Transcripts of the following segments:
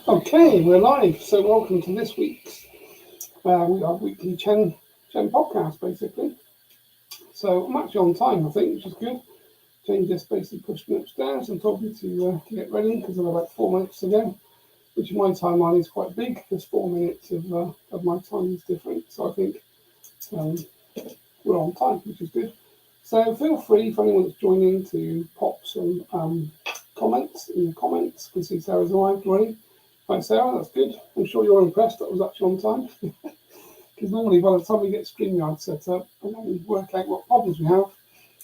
Okay, we're live. So welcome to this week's our weekly Chen podcast, basically. So I'm actually on time, I think, which is good. Jane just basically pushed me upstairs and told me to get ready because I've about 4 minutes to go, which in my timeline is quite big because 4 minutes of my time is different. So I think um, we're on time, which is good. So feel free, if anyone that's joining, to pop some comments in the comments. You can see Sarah's arrived already. Hi Sarah, that's good. I'm sure you're impressed that was actually on time. Because normally by the time we get StreamYard set up and then we work out what problems we have,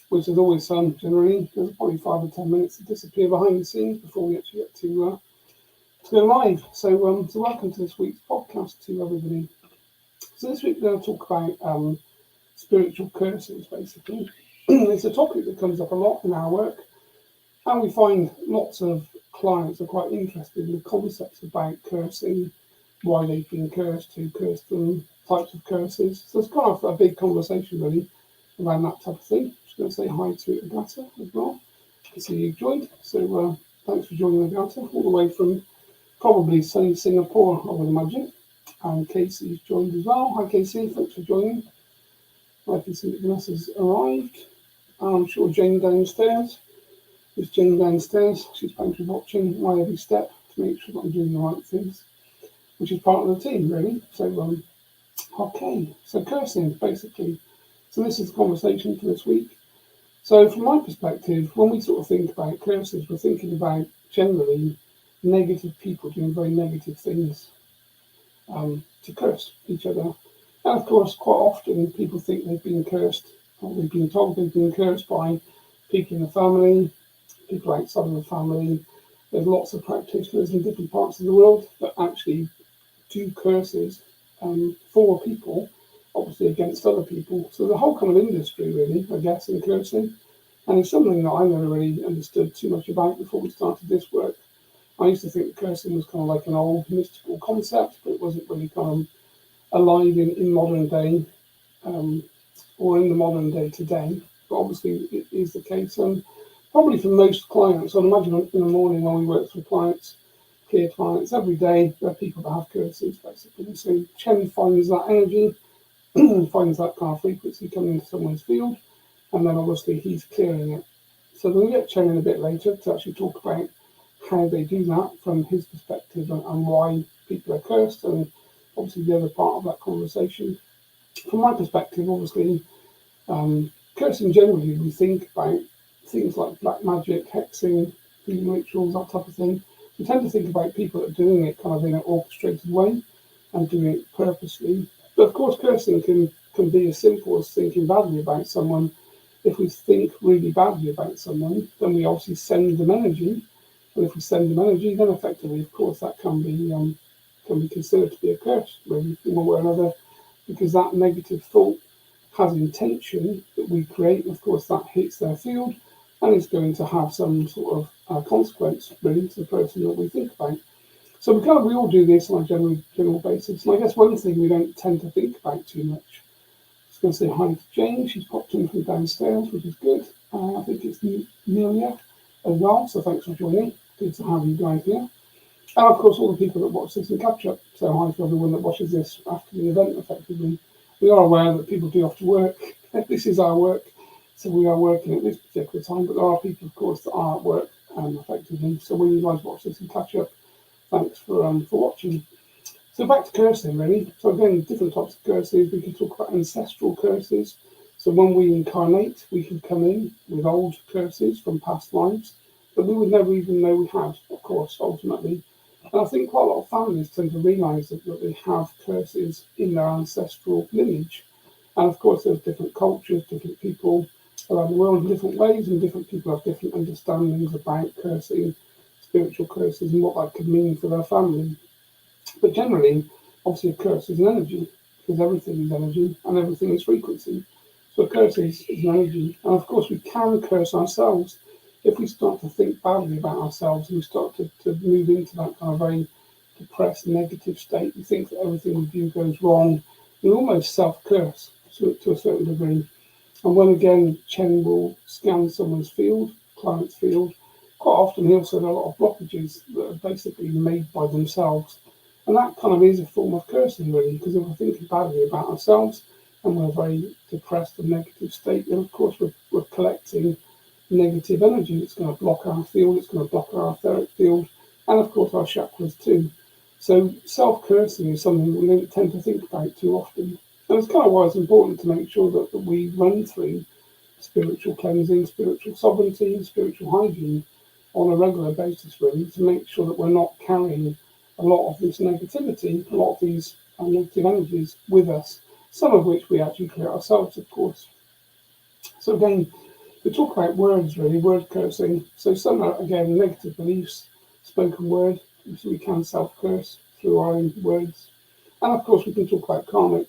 which is always generally, there's probably 5 or 10 minutes to disappear behind the scenes before we actually get to go live. So welcome to this week's podcast to everybody. So this week we're going to talk about spiritual curses, basically. It's a topic that comes up a lot in our work, and we find lots of clients are quite interested in the concepts about cursing, why they've been cursed, who cursed them, types of curses. So it's kind of a big conversation really around that type of thing. I'm just going to say hi to Agata as well. I can see you've joined. So thanks for joining Agata, all the way from probably sunny Singapore, I would imagine. And Casey's joined as well. Hi Casey, thanks for joining. I can see that Vanessa's arrived. I'm sure Jane downstairs. There's Jane downstairs. She's going to be watching my every step to make sure that I'm doing the right things, which is part of the team, really. So, okay. So cursing, basically. So this is the conversation for this week. So from my perspective, when we sort of think about curses, we're thinking about generally negative people doing very negative things to curse each other. And of course, quite often people think they've been cursed, or they've been told they've been cursed by people in the family, people outside of the family. There's lots of practitioners in different parts of the world that actually do curses for people, obviously against other people. So the whole kind of industry, really, I guess, in cursing. And it's something that I never really understood too much about before we started this work. I used to think cursing was kind of like an old mystical concept, but it wasn't really kind of alive in modern day or in the modern day today. But obviously it is the case. And probably for most clients, I'd imagine in the morning when we work with clients, clear clients, every day there are people that have curses, basically. So Chen finds that energy, finds that kind of frequency coming into someone's field, and then obviously he's clearing it. So we'll get Chen in a bit later to actually talk about how they do that from his perspective and why people are cursed, and obviously the other part of that conversation. From my perspective, obviously, cursing generally, we think about things like black magic, hexing, healing rituals, that type of thing. We tend to think about people that are doing it kind of in an orchestrated way and doing it purposely. But of course, cursing can be as simple as thinking badly about someone. If we think really badly about someone, then we obviously send them energy. And if we send them energy, then effectively, of course, that can be considered to be a curse, really, in one way or another, because that negative thought has intention that we create, and of course that hits their field, and it's going to have some sort of consequence, really, to the person that we think about. So we all do this on a general basis, and I guess one thing we don't tend to think about too much. I'm just going to say hi to Jane. She's popped in from downstairs, which is good. I think it's Nelia as well, so thanks for joining. Good to have you guys here. And of course, all the people that watch this and catch up. So hi to everyone that watches this after the event, effectively. We are aware that people do have to work. This is our work, so we are working at this particular time, but there are people, of course, that are at work effectively. So when you guys watch this and catch up, thanks for watching. So back to cursing, really. So again, different types of curses. We can talk about ancestral curses. So when we incarnate, we can come in with old curses from past lives that we would never even know we had, of course, ultimately. And I think quite a lot of families tend to realise that they have curses in their ancestral lineage. And of course, there's different cultures, different people around the world in different ways, and different people have different understandings about cursing, spiritual curses, and what that could mean for their family. But generally, obviously, a curse is an energy, because everything is energy and everything is frequency. So a curse is an energy. And of course, we can curse ourselves if we start to think badly about ourselves and we start to move into that kind of very depressed, negative state. We think that everything we do goes wrong. We almost self-curse to a certain degree. And when again, Chen will scan someone's field, client's field, quite often he also had a lot of blockages that are basically made by themselves. And that kind of is a form of cursing, really, because if we're thinking badly about ourselves and we're a very depressed and negative state, then of course we're collecting negative energy. It's going to block our field, it's going to block our etheric field, and of course our chakras too. So self-cursing is something that we don't tend to think about too often. And it's kind of why it's important to make sure that we run through spiritual cleansing, spiritual sovereignty, spiritual hygiene on a regular basis, really, to make sure that we're not carrying a lot of this negativity, a lot of these negative energies with us, some of which we actually create ourselves, of course. So again, we talk about words, really, word cursing. So some are, again, negative beliefs, spoken word, so we can self-curse through our own words. And of course, we can talk about karmic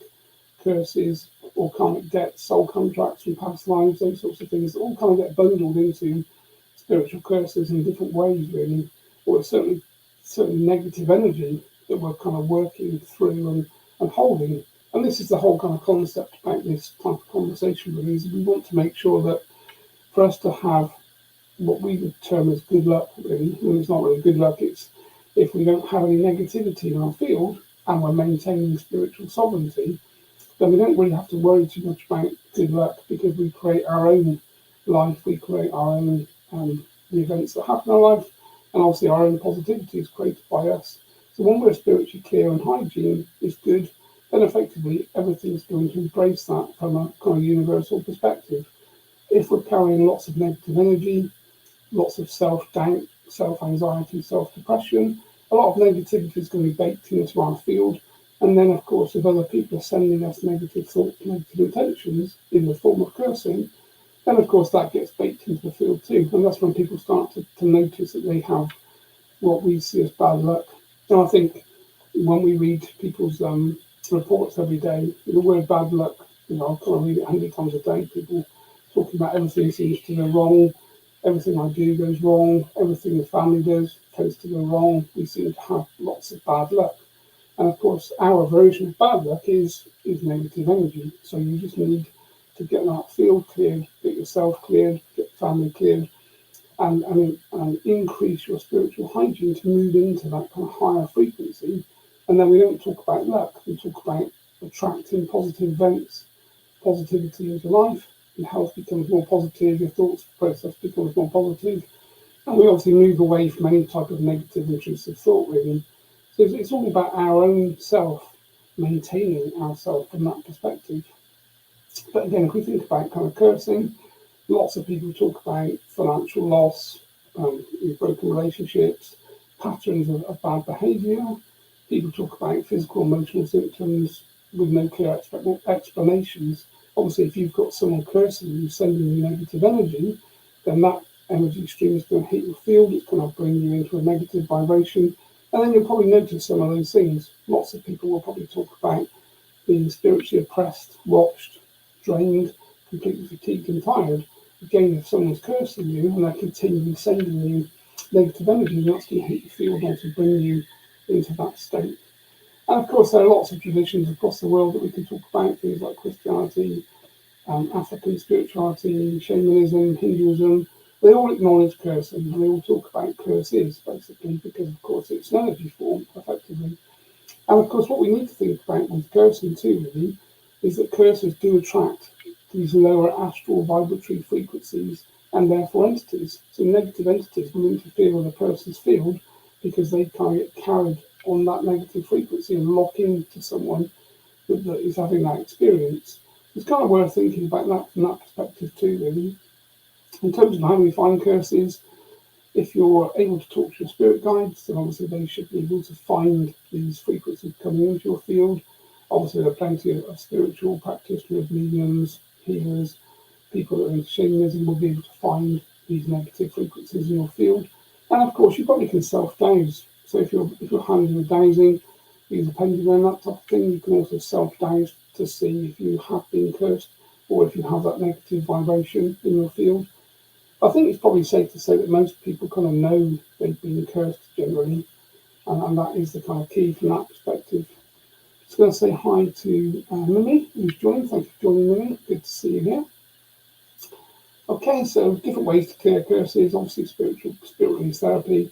curses or karmic debts, soul contracts from past lives, those sorts of things that all kind of get bundled into spiritual curses in different ways, really, or certainly negative energy that we're kind of working through and holding. And this is the whole kind of concept about this type of conversation, really, is we want to make sure that for us to have what we would term as good luck, really, and it's not really good luck, it's if we don't have any negativity in our field and we're maintaining spiritual sovereignty, then we don't really have to worry too much about good luck, because we create our own life, we create our own the events that happen in our life, and obviously our own positivity is created by us. So when we're spiritually clear and hygiene is good, then effectively everything's going to embrace that from a kind of universal perspective. If we're carrying lots of negative energy, lots of self-doubt, self-anxiety, self-depression, a lot of negativity is going to be baked into our field. And then, of course, if other people are sending us negative thoughts, negative intentions in the form of cursing, then, of course, that gets baked into the field too. And that's when people start to notice that they have what we see as bad luck. And I think when we read people's reports every day, the word bad luck, I kind of read it 100 times a day, people talking about everything seems to go wrong, everything I do goes wrong, everything the family does tends to go wrong. We seem to have lots of bad luck. And of course, our version of bad luck is negative energy. So you just need to get that field cleared, get yourself cleared, get family cleared, and increase your spiritual hygiene to move into that kind of higher frequency. And then we don't talk about luck, we talk about attracting positive events, positivity into life. Your health becomes more positive, your thoughts process becomes more positive, and we obviously move away from any type of negative, intrusive thought, really. So it's all about our own self, maintaining ourselves from that perspective. But again, if we think about kind of cursing, lots of people talk about financial loss, broken relationships, patterns of bad behaviour. People talk about physical, emotional symptoms with no clear explanations. Obviously, if you've got someone cursing you, sending you negative energy, then that energy stream is going to hit your field, it's going to bring you into a negative vibration, and then you'll probably notice some of those things. Lots of people will probably talk about being spiritually oppressed, watched, drained, completely fatigued and tired. Again, if someone's cursing you and they're continually sending you negative energy, that's going to hit your field and to bring you into that state. And of course, there are lots of traditions across the world that we can talk about, things like Christianity, African spirituality, shamanism, Hinduism. They all acknowledge cursing, and they all talk about curses, basically, because, of course, it's an energy form, effectively. And, of course, what we need to think about with cursing, too, really, is that curses do attract these lower astral vibratory frequencies and, therefore, entities. So negative entities will interfere with a person's field because they can't get carried on that negative frequency and lock into someone that is having that experience. It's kind of worth thinking about that from that perspective too, really. In terms of how we find curses, if you're able to talk to your spirit guides, then obviously they should be able to find these frequencies coming into your field. Obviously, there are plenty of spiritual practitioners, mediums, healers, people that are into shamanism will be able to find these negative frequencies in your field. And of course, you probably can self-dowse. So if you're handy with dowsing, use a pendulum, that type of thing, you can also self-dowse to see if you have been cursed or if you have that negative vibration in your field. I think it's probably safe to say that most people kind of know they've been cursed generally, and that is the kind of key from that perspective. Just going to say hi to Mimi, who's joined. Thank you for joining, Mimi. Good to see you here. Okay, so different ways to clear curses. Obviously, spirit release therapy.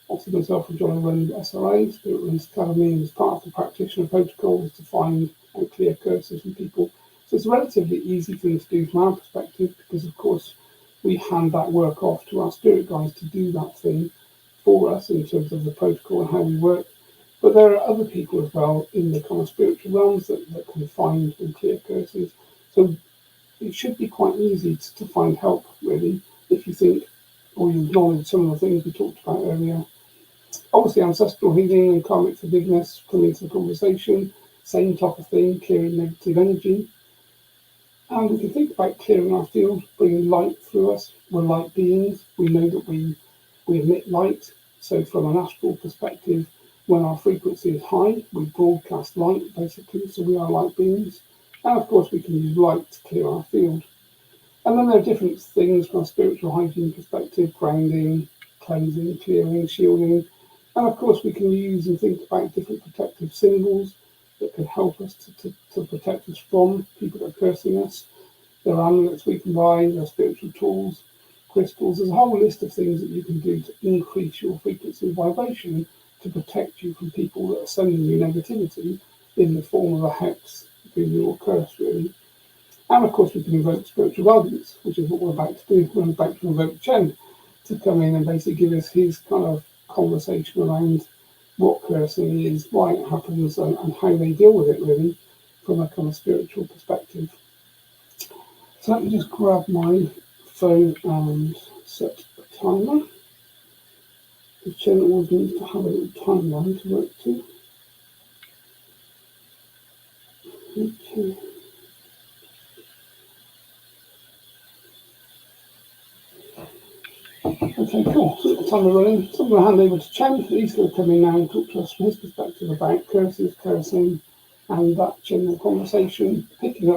Obviously, myself and John run SRA, Spirit Release Academy, and as part of the practitioner protocol is to find and clear curses from people. So it's a relatively easy thing to do from our perspective, because of course we hand that work off to our spirit guides to do that thing for us in terms of the protocol and how we work. But there are other people as well in the kind of spiritual realms that can find and clear curses. So it should be quite easy to find help, really, if you think or you acknowledge some of the things we talked about earlier. Obviously, ancestral healing and karmic forgiveness come into the conversation. Same type of thing, clearing negative energy. And we can think about clearing our field, bringing light through us. We're light beings. We know that we emit light. So from an astral perspective, when our frequency is high, we broadcast light, basically. So we are light beings. And of course, we can use light to clear our field. And then there are different things from a spiritual hygiene perspective: grounding, cleansing, clearing, shielding. And of course, we can use and think about different protective symbols that can help us to protect us from people that are cursing us. There are amulets we can buy, there are spiritual tools, crystals. There's a whole list of things that you can do to increase your frequency and vibration to protect you from people that are sending you negativity in the form of a hex, being your curse, really. And of course, we can invoke spiritual guidance, which is what we're about to do. We're about to invoke Chen to come in and basically give us his kind of conversation around what cursing is, why it happens, and how they deal with it, really, from a kind of spiritual perspective. So let me just grab my phone and set a timer. The Chen always needs to have a little timeline to work to. Okay. Okay, cool. So the timer running. So I'm going to hand over to Chen. He's going to come in now and talk to us from his perspective about curses, cursing, and that general conversation,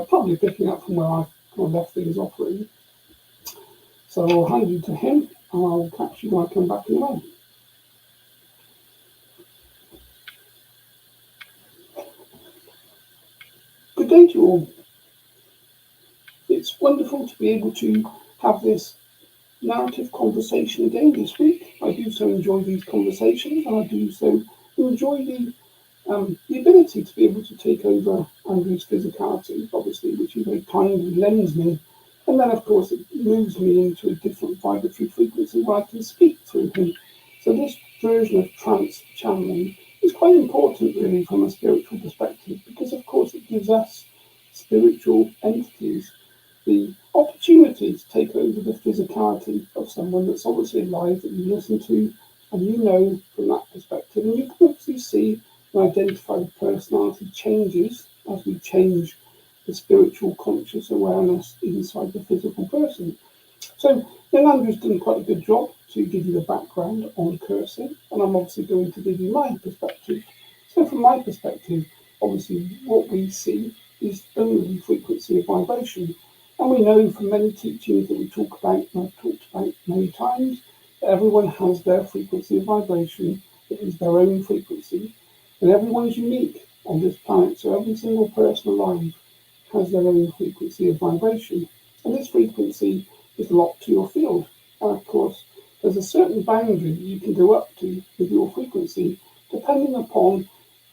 probably picking up from where I kind of left things off, really. So I'll hand you to him, and I'll catch you when I come back in a moment. Good day to you all. It's wonderful to be able to have this narrative conversation again this week. I do so enjoy these conversations, and I do so enjoy the ability to be able to take over Andrew's physicality, obviously, which he very kindly lends me. And then, of course, it moves me into a different vibratory frequency where I can speak through him. So this version of trance channeling is quite important, really, from a spiritual perspective, because, of course, it gives us spiritual entities the opportunity to take over the physicality of someone that's obviously alive, that you listen to, and you know from that perspective. And you can obviously see and identify the personality changes as we change the spiritual conscious awareness inside the physical person. So young Andrew's done quite a good job to give you the background on cursing, and I'm obviously going to give you my perspective. So from my perspective, obviously what we see is only frequency of vibration. And we know from many teachings that we talk about, and I've talked about many times, that everyone has their frequency of vibration. It is their own frequency. And everyone is unique on this planet. So every single person alive has their own frequency of vibration. And this frequency is locked to your field. And of course, there's a certain boundary that you can go up to with your frequency, depending upon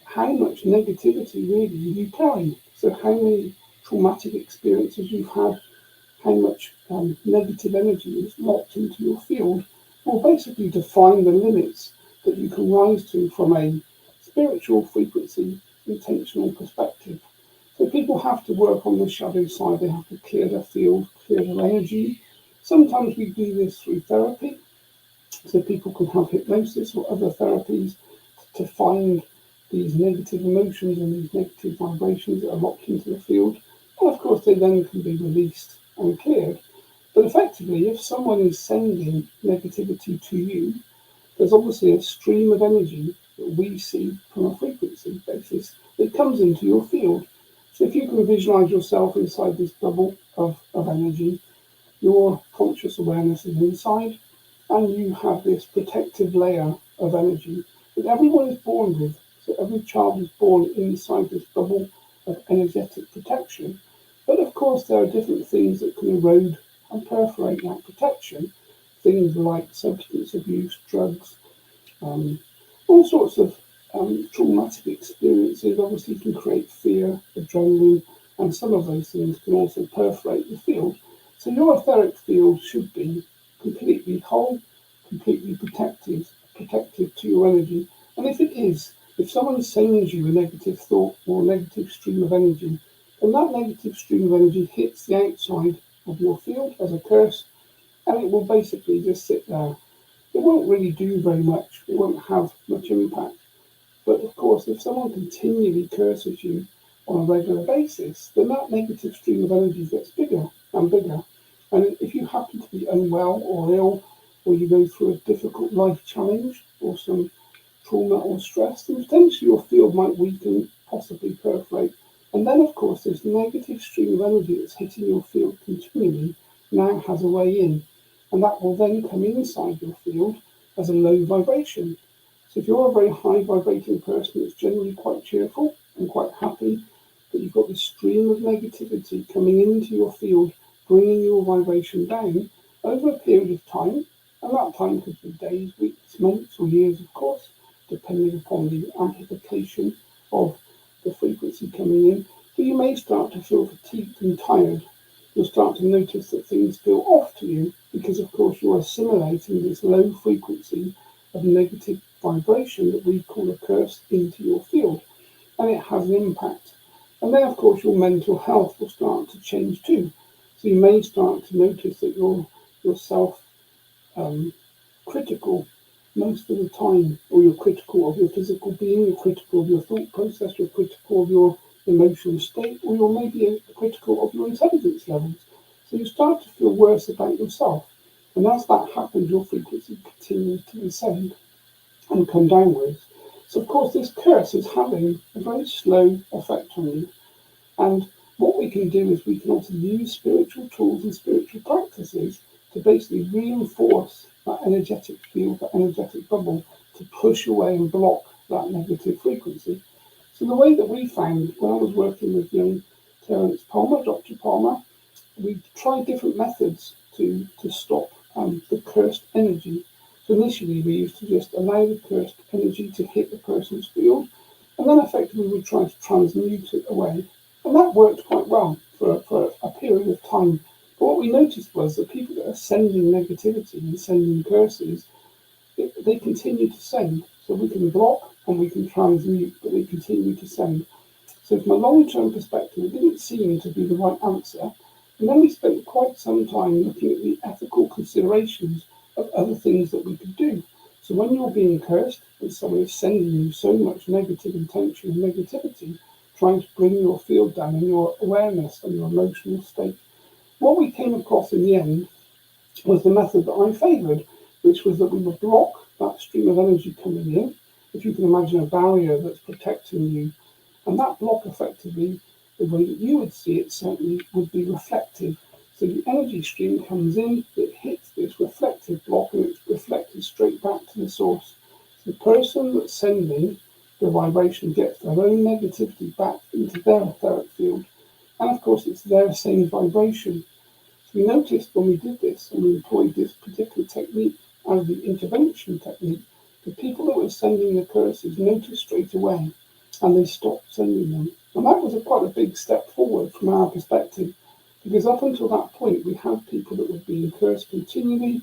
how much negativity really you carry. So how many traumatic experiences you've had, how much negative energy is locked into your field, will basically define the limits that you can rise to from a spiritual frequency, intentional perspective. So people have to work on the shadow side. They have to clear their field, clear their energy. Sometimes we do this through therapy. So people can have hypnosis or other therapies to find these negative emotions and these negative vibrations that are locked into the field. And of course, they then can be released and cleared. But effectively, if someone is sending negativity to you, there's obviously a stream of energy that we see from a frequency basis that comes into your field. So if you can visualize yourself inside this bubble of energy, your conscious awareness is inside, and you have this protective layer of energy that everyone is born with. So every child is born inside this bubble of energetic protection. But of course, there are different things that can erode and perforate that protection. Things like substance abuse, drugs, all sorts of traumatic experiences obviously can create fear, adrenaline, and some of those things can also perforate the field. So your etheric field should be completely whole, completely protective to your energy. And if it is, if someone sends you a negative thought or a negative stream of energy, then that negative stream of energy hits the outside of your field as a curse, and it will basically just sit there. It won't really do very much. It won't have much impact. But of course, if someone continually curses you on a regular basis, then that negative stream of energy gets bigger and bigger. And if you happen to be unwell or ill, or you go through a difficult life challenge or some trauma or stress, then potentially your field might weaken, possibly perforate. And then, of course, this negative stream of energy that's hitting your field continually now has a way in. And that will then come inside your field as a low vibration. So if you're a very high vibrating person that's generally quite cheerful and quite happy, but you've got this stream of negativity coming into your field, bringing your vibration down over a period of time, and that time could be days, weeks, months, or years, of course, depending upon the amplification of the frequency coming in. But you may start to feel fatigued and tired. You'll start to notice that things feel off to you because, of course, you're assimilating this low frequency of negative vibration that we call a curse into your field, and it has an impact. And then, of course, your mental health will start to change too. So you may start to notice that you're self critical most of the time, or you're critical of your physical being, you're critical of your thought process, you're critical of your emotional state, or you're maybe critical of your intelligence levels. So you start to feel worse about yourself. And as that happens, your frequency continues to descend and come downwards. So, of course, this curse is having a very slow effect on you. And what we can do is we can also use spiritual tools and spiritual practices to basically reinforce that energetic field, that energetic bubble, to push away and block that negative frequency. So the way that we found when I was working with young Terence Palmer, Dr. Palmer, we tried different methods to stop the cursed energy. So initially we used to just allow the cursed energy to hit the person's field, and then effectively we tried to transmute it away. And that worked quite well for a period of time. But what we noticed was that people that are sending negativity and sending curses, they continue to send. So we can block and we can transmute, but they continue to send. So from a long-term perspective, it didn't seem to be the right answer. And then we spent quite some time looking at the ethical considerations of other things that we could do. So when you're being cursed and someone is sending you so much negative intention and negativity, trying to bring your field down and your awareness and your emotional state, what we came across in the end was the method that I favoured, which was that we would block that stream of energy coming in. If you can imagine a barrier that's protecting you, and that block effectively, the way that you would see it certainly would be reflective. So the energy stream comes in, it hits this reflective block, and it's reflected straight back to the source. So the person that's sending the vibration gets their own negativity back into their etheric field, and of course it's their same vibration. So we noticed when we did this and we employed this particular technique as the intervention technique, the people that were sending the curses noticed straight away and they stopped sending them. And that was quite a big step forward from our perspective, because up until that point we had people that were being cursed continually,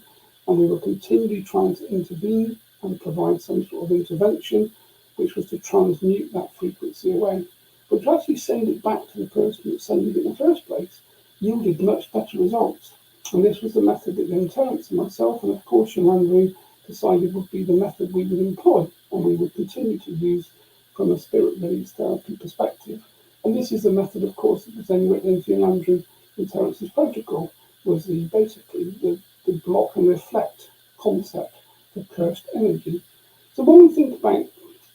and we were continually trying to intervene and provide some sort of intervention, which was to transmute that frequency away. But to actually send it back to the person that sent it in the first place yielded much better results. And this was the method that then Terence and myself, and of course young Andrew, decided would be the method we would employ and we would continue to use from a spirit release therapy perspective. And this is the method, of course, that was then written into young Andrew and Terence's protocol, was basically the block and reflect concept of cursed energy. So when we think about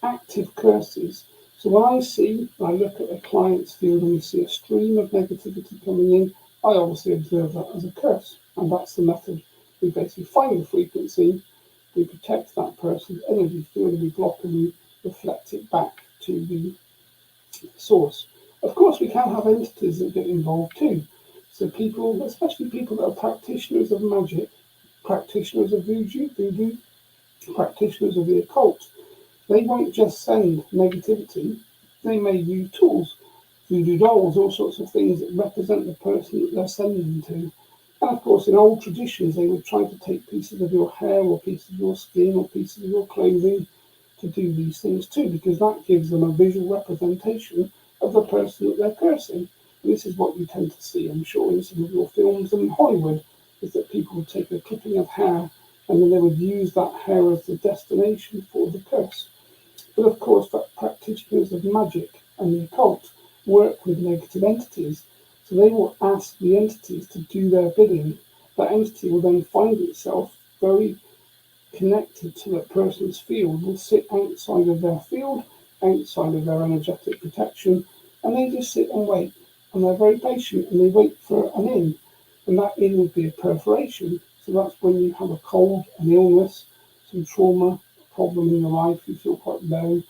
active curses, so when I look at a client's field and we see a stream of negativity coming in, I obviously observe that as a curse. And that's the method. We basically find the frequency, we protect that person's energy field, and we block and we reflect it back to the source. Of course, we can have entities that get involved too. So people, especially people that are practitioners of magic, practitioners of voodoo, practitioners of the occult, they won't just send negativity. They may use tools, voodoo dolls, all sorts of things that represent the person that they're sending to. And of course, in old traditions, they would try to take pieces of your hair or pieces of your skin or pieces of your clothing to do these things too, because that gives them a visual representation of the person that they're cursing. And this is what you tend to see, I'm sure, in some of your films in Hollywood, is that people would take a clipping of hair and then they would use that hair as the destination for the curse. But of course, practitioners of magic and the occult work with negative entities, so they will ask the entities to do their bidding. That entity will then find itself very connected to that person's field, will sit outside of their field, outside of their energetic protection, and they just sit and wait. And they're very patient and they wait for an in. And that in would be a perforation. So that's when you have a cold, an illness, some trauma, problem in your life, you feel quite low,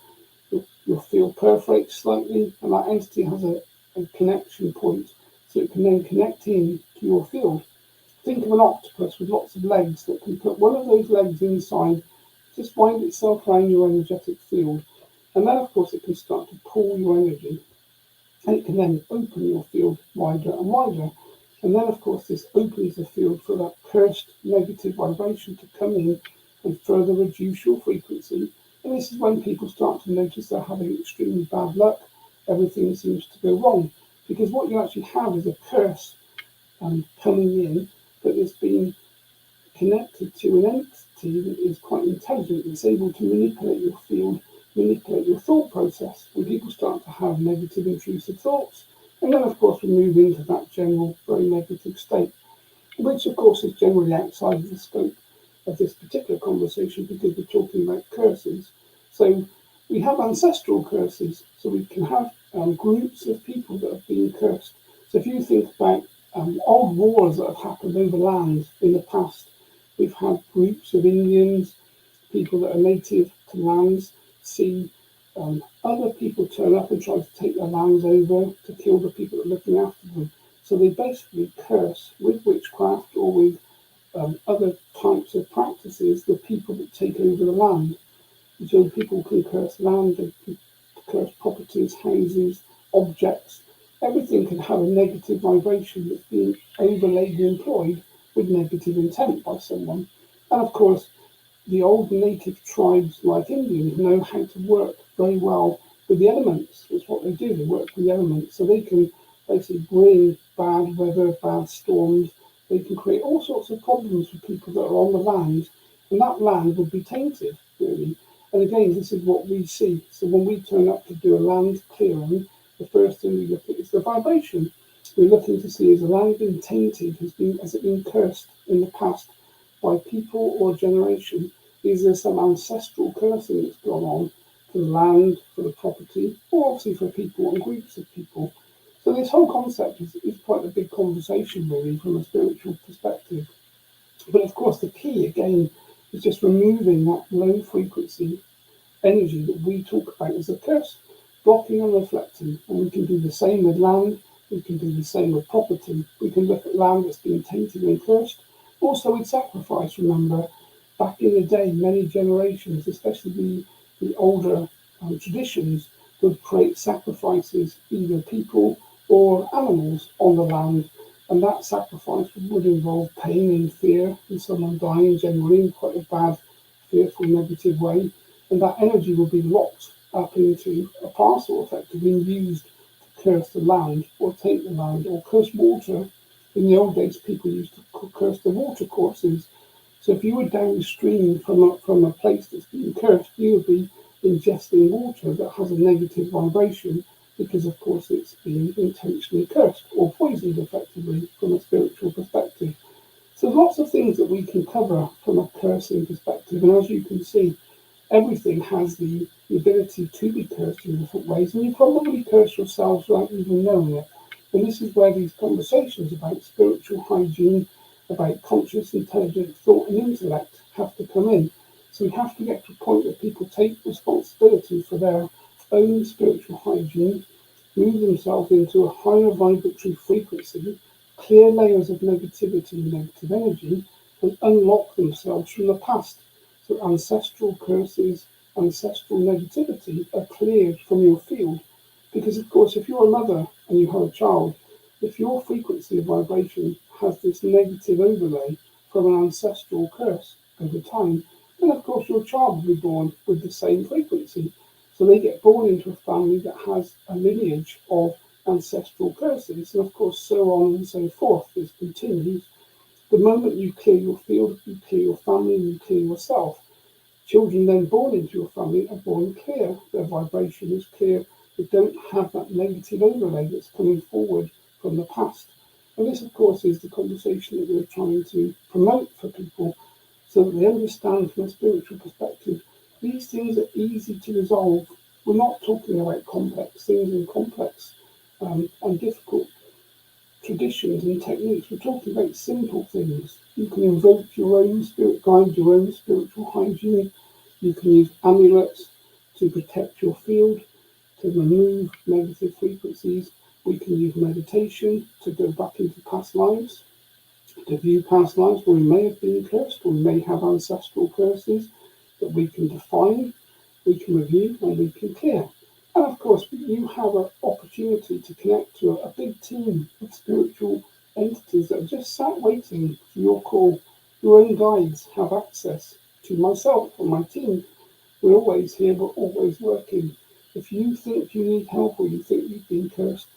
your field perforates slightly, and that entity has a connection point, so it can then connect in to your field. Think of an octopus with lots of legs that can put one of those legs inside, just wind itself around your energetic field, and then of course it can start to pull your energy, and it can then open your field wider and wider. And then of course this opens the field for that cursed negative vibration to come in and further reduce your frequency. And this is when people start to notice they're having extremely bad luck. Everything seems to go wrong, because what you actually have is a curse coming in, but it's been connected to an entity that is quite intelligent, that's able to manipulate your field, manipulate your thought process. When people start to have negative intrusive thoughts, and then of course we move into that general very negative state, which of course is generally outside of the scope of this particular conversation, because we're talking about curses. So we have ancestral curses, so we can have groups of people that have been cursed. So if you think about old wars that have happened over land in the past, we've had groups of Indians, people that are native to lands, see other people turn up and try to take their lands over to kill the people that are looking after them. So they basically curse with witchcraft or with other types of practices the people that take over the land. So people can curse land, they can curse properties, houses, objects. Everything can have a negative vibration that's being overlaid and employed with negative intent by someone. And of course, the old native tribes like Indians know how to work very well with the elements. That's what they do, they work with the elements. So they can basically bring bad weather, bad storms. They can create all sorts of problems for people that are on the land, and that land would be tainted, really. And again, this is what we see. So when we turn up to do a land clearing, the first thing we look at is the vibration. We're looking to see, has the land been tainted, has it been cursed in the past by people or generation? Is there some ancestral cursing that's gone on for the land, for the property, or obviously for people and groups of people? So this whole concept is quite a big conversation, really, from a spiritual perspective. But of course, the key, again, is just removing that low frequency energy that we talk about as a curse, blocking and reflecting. And we can do the same with land, we can do the same with property. We can look at land that's been tainted and cursed. Also with sacrifice, remember, back in the day, many generations, especially the older traditions, would create sacrifices, either people or animals on the land, and that sacrifice would involve pain and fear and someone dying, generally in quite a bad, fearful, negative way, and that energy would be locked up into a parcel, effectively, and used to curse the land or taint the land or curse water. In the old days, people used to curse the water courses. So if you were downstream from a place that's been cursed, you would be ingesting water that has a negative vibration, because of course it's been intentionally cursed or poisoned, effectively, from a spiritual perspective. So there's lots of things that we can cover from a cursing perspective, and as you can see, everything has the ability to be cursed in different ways, and you probably curse yourselves without even knowing it. And this is where these conversations about spiritual hygiene, about conscious, intelligent thought and intellect have to come in. So we have to get to a point where people take responsibility for their own spiritual hygiene, move themselves into a higher vibratory frequency, clear layers of negativity and negative energy and unlock themselves from the past. So ancestral curses, ancestral negativity are cleared from your field. Because of course, if you're a mother and you have a child, if your frequency of vibration has this negative overlay from an ancestral curse over time, then of course your child will be born with the same frequency. So they get born into a family that has a lineage of ancestral curses, and of course so on and so forth. This continues. The moment you clear your field, you clear your family, you clear yourself. Children then born into your family are born clear. Their vibration is clear. They don't have that negative overlay that's coming forward from the past. And this, of course, is the conversation that we're trying to promote for people so that they understand from a spiritual perspective these things are easy to resolve. We're not talking about complex things and complex and difficult traditions and techniques. We're talking about simple things. You can invoke your own spirit guide, your own spiritual hygiene. You can use amulets to protect your field, to remove negative frequencies. We can use meditation to go back into past lives, to view past lives where we may have been cursed, or we may have ancestral curses that we can define, we can review, and we can clear. And of course, you have an opportunity to connect to a big team of spiritual entities that are just sat waiting for your call. Your own guides have access to myself and my team. We're always here, we're always working. If you think you need help or you think you've been cursed,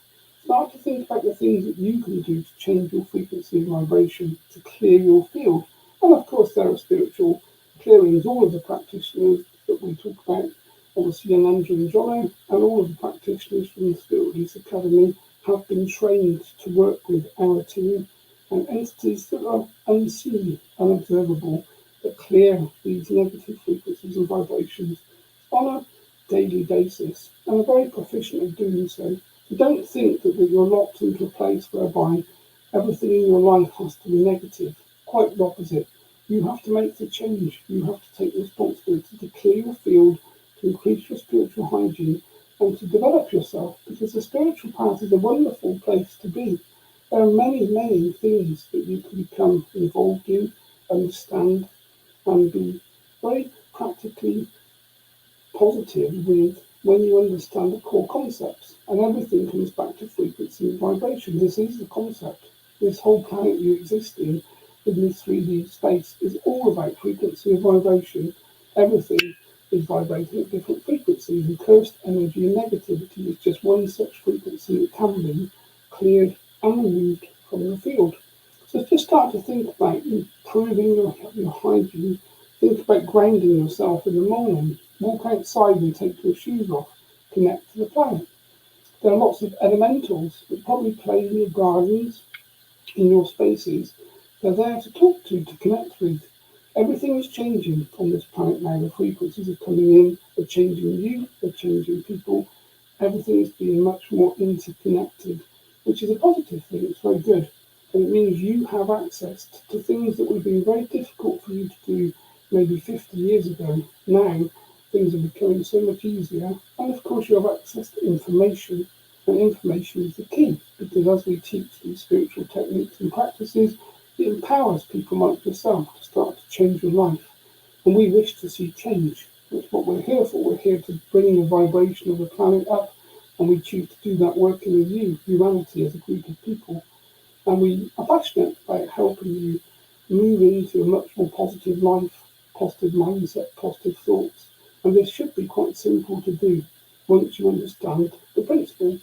start to think about the things that you can do to change your frequency and vibration, to clear your field. And of course, there are spiritual clearings. All of the practitioners that we talk about, obviously young Andrew and Jono, and all of the practitioners from the Spirit Release Academy have been trained to work with our team and entities that are unseen, unobservable, that clear these negative frequencies and vibrations on a daily basis, and are very proficient at doing so. So don't think that you're locked into a place whereby everything in your life has to be negative. Quite the opposite. You have to make the change. You have to take responsibility to clear your field, to increase your spiritual hygiene, and to develop yourself, because the spiritual path is a wonderful place to be. There are many, many things that you can become involved in, understand, and be very practically positive with when you understand the core concepts. And everything comes back to frequency and vibration. This is the concept. This whole planet you exist in this 3D space is all about frequency and vibration. Everything is vibrating at different frequencies, and cursed energy and negativity is just one such frequency that can be cleared and removed from your field. So just start to think about improving your hygiene. Think about grounding yourself in the morning. Walk outside and take your shoes off. Connect to the planet. There are lots of elementals that probably play in your gardens, in your spaces. They're there to talk to connect with. Everything is changing on this planet now. The frequencies are coming in, they're changing you, they're changing people. Everything is being much more interconnected, which is a positive thing. It's very good. And it means you have access to things that would have been very difficult for you to do maybe 50 years ago. Now, things are becoming so much easier. And of course, you have access to information. And information is the key, because as we teach these spiritual techniques and practices, it empowers people like yourself to start to change your life. And we wish to see change. That's what we're here for. We're here to bring the vibration of the planet up, and we choose to do that working with you, humanity, as a group of people. And we are passionate about helping you move into a much more positive life, positive mindset, positive thoughts. And this should be quite simple to do once you understand the principles.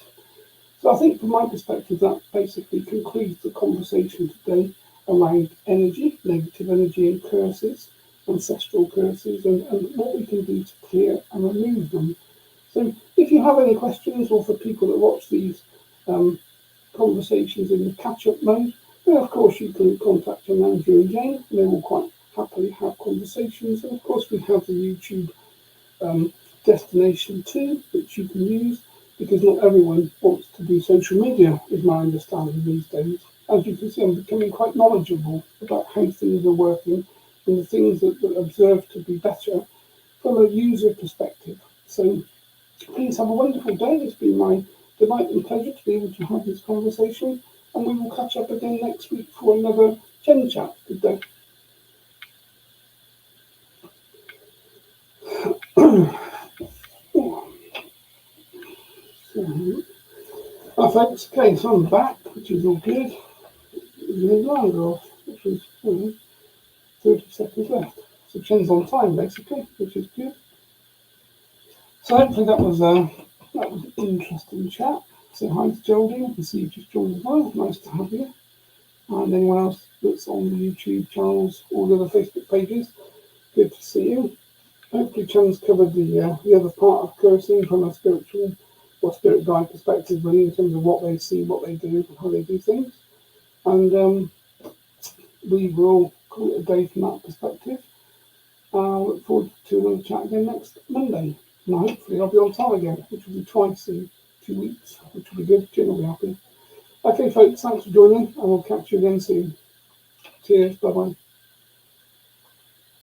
So I think from my perspective, that basically concludes the conversation today around energy, negative energy and curses, ancestral curses, and what we can do to clear and remove them. So if you have any questions, or for people that watch these conversations in the catch-up mode, then of course you can contact Andrew and Jane, and they will quite happily have conversations. And of course we have the YouTube destination too, which you can use, because not everyone wants to do social media, is my understanding these days. As you can see, I'm becoming quite knowledgeable about how things are working and the things that observe to be better from a user perspective. So please have a wonderful day. It's been my delight and pleasure to be able to have this conversation. and we will catch up again next week for another Chen chat. Good day. Thanks. Okay, so I'm back, which is all good. Really long off, which was 30 seconds left. So Chen's on time, basically, which is good. So hopefully that was an interesting chat. Say hi to Geraldine. I can see you just joined as well. Nice to have you. And anyone else that's on the YouTube channels, all the other Facebook pages, good to see you. Hopefully Chen's covered the other part of cursing from a spiritual or spirit guide perspective, really, in terms of what they see, what they do, and how they do things. And we will call it a day from that perspective. Look forward to another chat again next Monday. And hopefully I'll be on time again, which will be twice in 2 weeks, which will be good. Jen will be happy. Okay, folks, thanks for joining, and we'll catch you again soon. Cheers. Bye-bye.